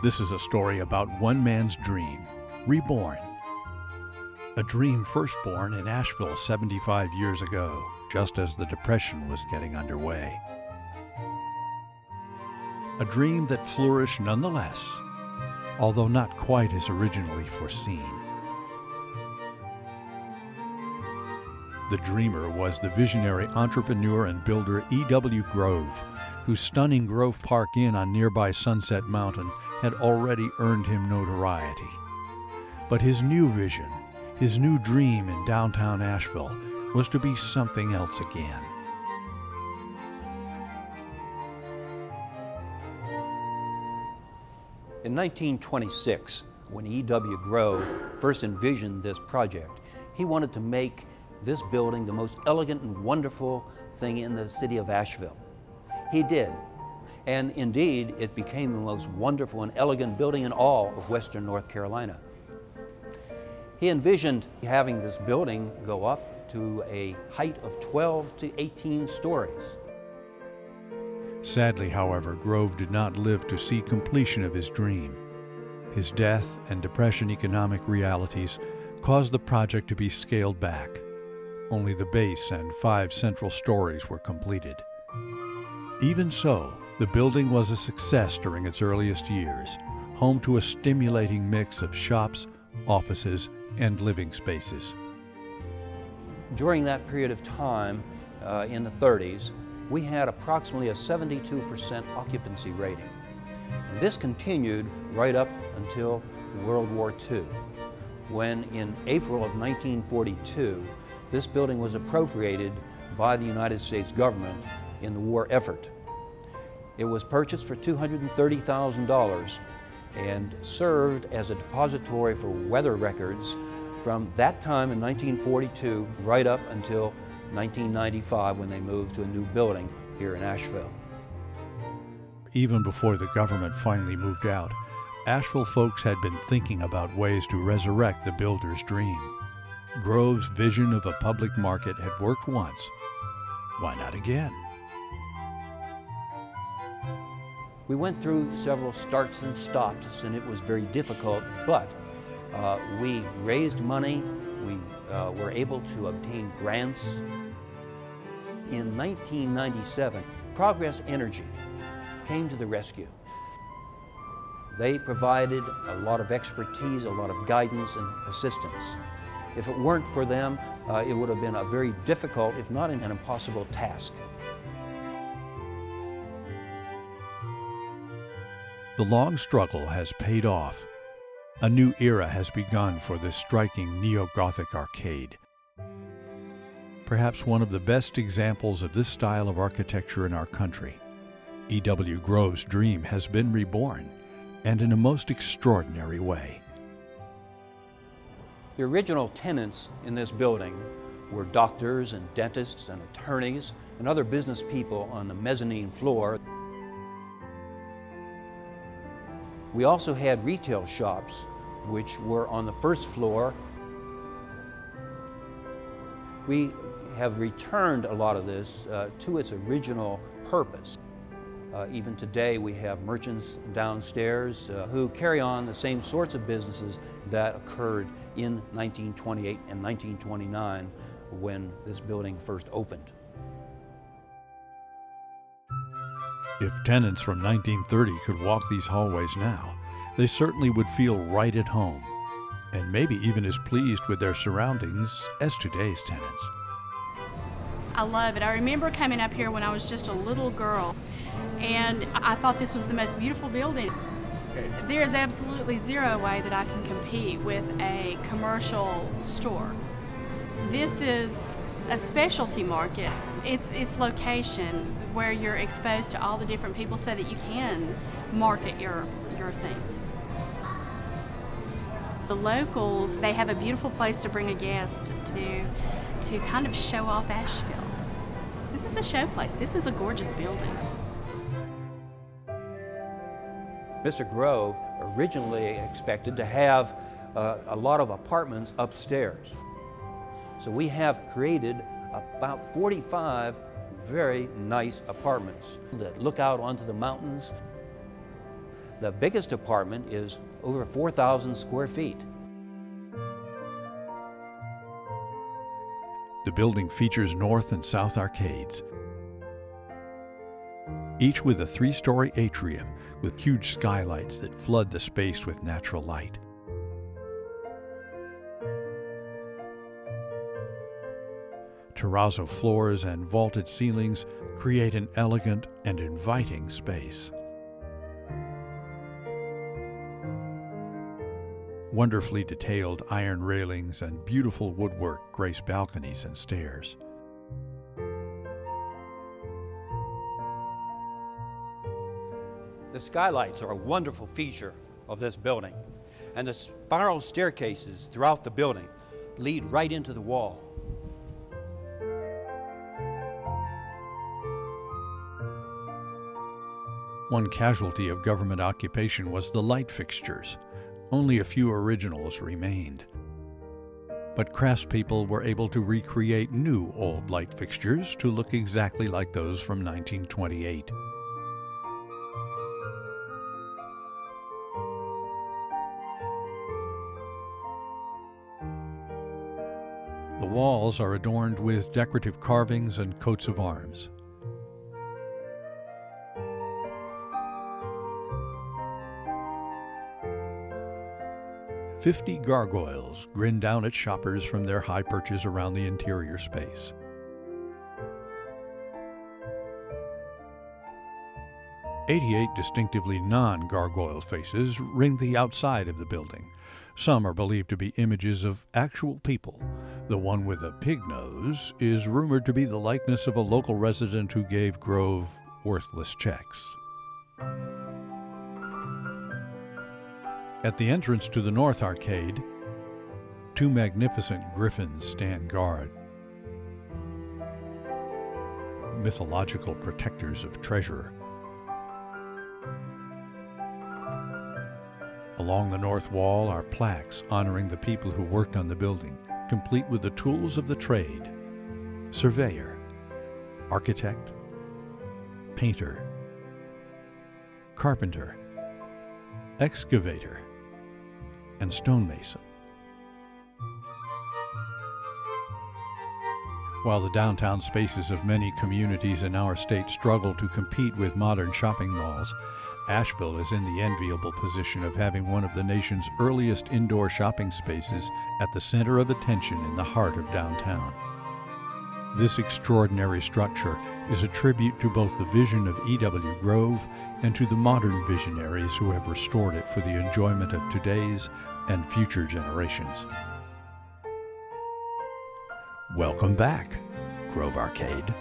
This is a story about one man's dream, reborn. A dream first born in Asheville 75 years ago, just as the Depression was getting underway. A dream that flourished nonetheless, although not quite as originally foreseen. The dreamer was the visionary entrepreneur and builder E.W. Grove, whose stunning Grove Park Inn on nearby Sunset Mountain had already earned him notoriety. But his new vision, his new dream in downtown Asheville, was to be something else again. In 1926, when E.W. Grove first envisioned this project, he wanted to make this building the most elegant and wonderful thing in the city of Asheville. He did, and indeed it became the most wonderful and elegant building in all of western North Carolina. He envisioned having this building go up to a height of 12 to 18 stories. Sadly, however, Grove did not live to see completion of his dream. His death and Depression economic realities caused the project to be scaled back. Only the base and 5 central stories were completed. Even so, the building was a success during its earliest years, home to a stimulating mix of shops, offices, and living spaces. During that period of time, in the 30s, we had approximately a 72% occupancy rating. And this continued right up until World War II, when in April of 1942, this building was appropriated by the United States government in the war effort. It was purchased for $230,000 and served as a depository for weather records from that time in 1942 right up until 1995 when they moved to a new building here in Asheville. Even before the government finally moved out, Asheville folks had been thinking about ways to resurrect the builder's dream. Grove's vision of a public market had worked once. Why not again? We went through several starts and stops, and it was very difficult, but we raised money, we were able to obtain grants. In 1997, Progress Energy came to the rescue. They provided a lot of expertise, a lot of guidance and assistance. If it weren't for them, it would have been a very difficult, if not an impossible task. The long struggle has paid off. A new era has begun for this striking neo-Gothic arcade. Perhaps one of the best examples of this style of architecture in our country. E.W. Grove's dream has been reborn, and in a most extraordinary way. The original tenants in this building were doctors and dentists and attorneys and other business people on the mezzanine floor. We also had retail shops which were on the first floor. We have returned a lot of this to its original purpose. Even today we have merchants downstairs who carry on the same sorts of businesses that occurred in 1928 and 1929 when this building first opened. If tenants from 1930 could walk these hallways now, they certainly would feel right at home, and maybe even as pleased with their surroundings as today's tenants. I love it. I remember coming up here when I was just a little girl, and I thought this was the most beautiful building. There is absolutely zero way that I can compete with a commercial store. This is a specialty market. It's location where you're exposed to all the different people so that you can market your things. The locals, they have a beautiful place to bring a guest to kind of show off Asheville. This is a show place. This is a gorgeous building. Mr. Grove originally expected to have a lot of apartments upstairs. So we have created about 45 very nice apartments that look out onto the mountains. The biggest apartment is over 4,000 square feet. The building features north and south arcades, each with a 3-story atrium with huge skylights that flood the space with natural light. Terrazzo floors and vaulted ceilings create an elegant and inviting space. Wonderfully detailed iron railings and beautiful woodwork grace balconies and stairs. The skylights are a wonderful feature of this building, and the spiral staircases throughout the building lead right into the wall. One casualty of government occupation was the light fixtures. Only a few originals remained. But craftspeople were able to recreate new old light fixtures to look exactly like those from 1928. The walls are adorned with decorative carvings and coats of arms. "50 gargoyles grin down at shoppers from their high perches around the interior space. "88 distinctively non-gargoyle faces ring the outside of the building. Some are believed to be images of actual people. The one with a pig nose is rumored to be the likeness of a local resident who gave Grove worthless checks. At the entrance to the North Arcade, 2 magnificent griffins stand guard, mythological protectors of treasure. Along the north wall are plaques honoring the people who worked on the building, complete with the tools of the trade: surveyor, architect, painter, carpenter, excavator, and stonemason. While the downtown spaces of many communities in our state struggle to compete with modern shopping malls, Asheville is in the enviable position of having one of the nation's earliest indoor shopping spaces at the center of attention in the heart of downtown. This extraordinary structure is a tribute to both the vision of E.W. Grove and to the modern visionaries who have restored it for the enjoyment of today's and future generations. Welcome back, Grove Arcade.